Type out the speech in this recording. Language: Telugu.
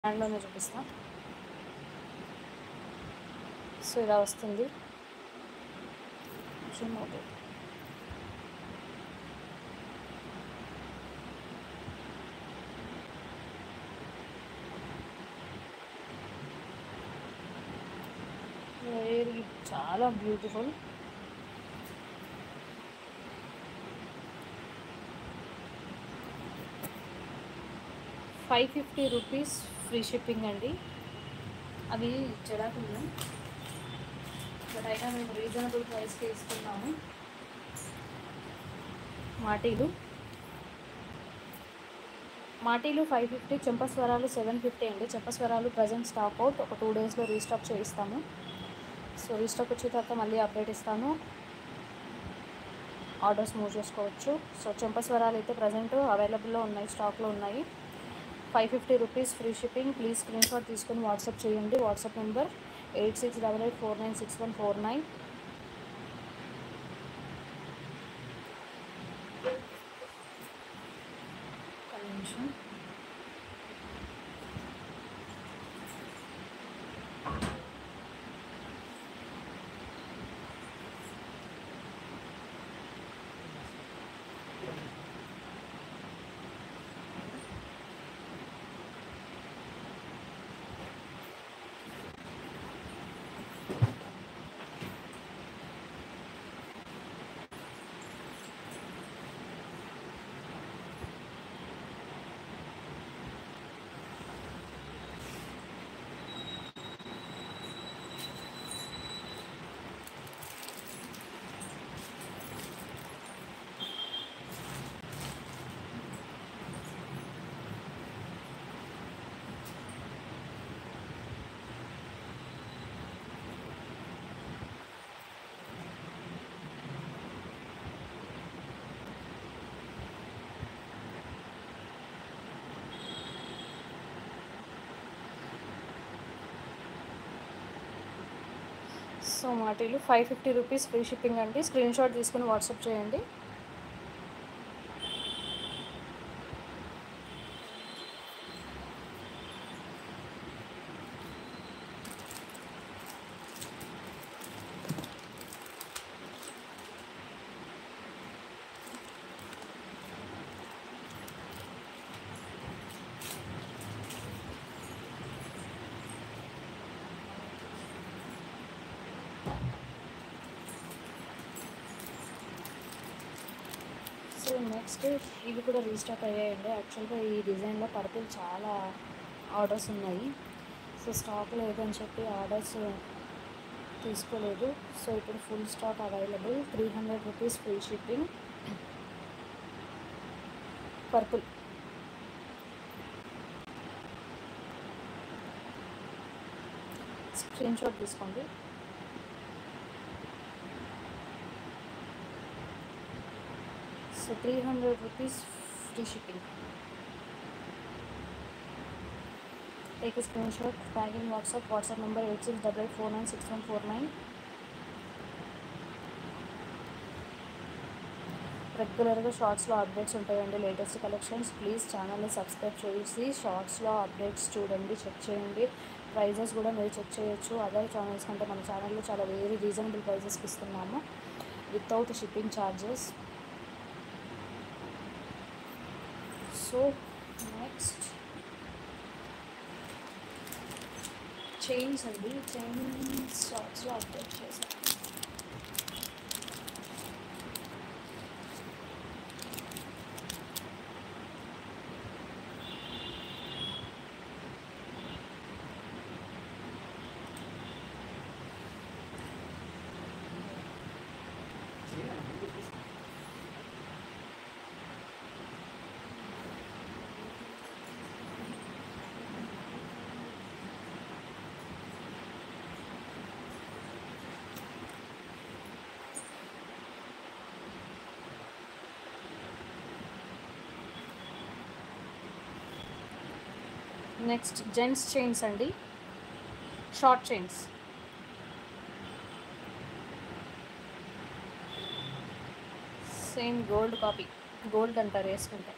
హ్యాండ్లోనే చూపిస్తా. సో ఇలా వస్తుంది. Zoom out. వెరీ చాలా బ్యూటిఫుల్. ₹550 ఫ్రీ షిప్పింగ్ అండి. అది జడాకున్నాం, బట్ అయినా మేము రీజనబుల్ ప్రైస్కి ఇస్తున్నాము. మాటీలు 550, చెంపస్వరాలు 750 అండి. చెంపస్వరాలు ప్రజెంట్ స్టాక్ అవుట్, ఒక 2 డేస్లో రీస్టాక్ చేయిస్తాము. సో రీస్టాక్ వచ్చిన తర్వాత మళ్ళీ అప్డేట్ ఇస్తాను, ఆర్డర్స్ మూవ్ చేసుకోవచ్చు. సో చెంపస్వరాలు అయితే ప్రజెంట్ అవైలబుల్లో ఉన్నాయి, స్టాక్లో ఉన్నాయి. ₹550 free shipping. Please screen shot తీసుకొని వాట్సాప్ చేయండి. WhatsApp number 8688496149. నిమిషం. సో మాటీలు ₹550 ఫ్రీ షిప్పింగ్ అండి. స్క్రీన్ షాట్ తీసుకుని వాట్సాప్ చేయండి. సో నెక్స్ట్ ఇవి కూడా రీస్టాక్ అయ్యాయండి. యాక్చువల్గా ఈ డిజైన్లో పర్పుల్ చాలా ఆర్డర్స్ ఉన్నాయి. సో స్టాక్ లేదని చెప్పి ఆర్డర్స్ తీసుకోలేదు. సో ఇప్పుడు full stock available. ₹300 free shipping. Purple screen shot తీసుకోండి. So ₹300 free shipping. Take a screenshot, tag in WhatsApp number 8688496149. రెగ్యులర్గా షార్ట్స్లో అప్డేట్స్ ఉంటాయండి, లేటెస్ట్ కలెక్షన్స్. ప్లీజ్ ఛానల్ని సబ్స్క్రైబ్ చేసి షార్ట్స్లో అప్డేట్స్ చూడండి, చెక్ చేయండి. ప్రైజెస్ కూడా మీరు చెక్ చేయొచ్చు. అదర్ ఛానల్స్ కంటే మన ఛానల్లో చాలా వెరీ రీజనబుల్ ప్రైజెస్కి ఇస్తున్నాము, without shipping charges. So next chains అండి. చైన్స్ షార్ట్స్లో అప్డేట్ చేశాను. నెక్స్ట్ జెంట్స్ చైన్స్ అండి, short chains. Same gold copy, gold అంటారు వేసుకుంటే.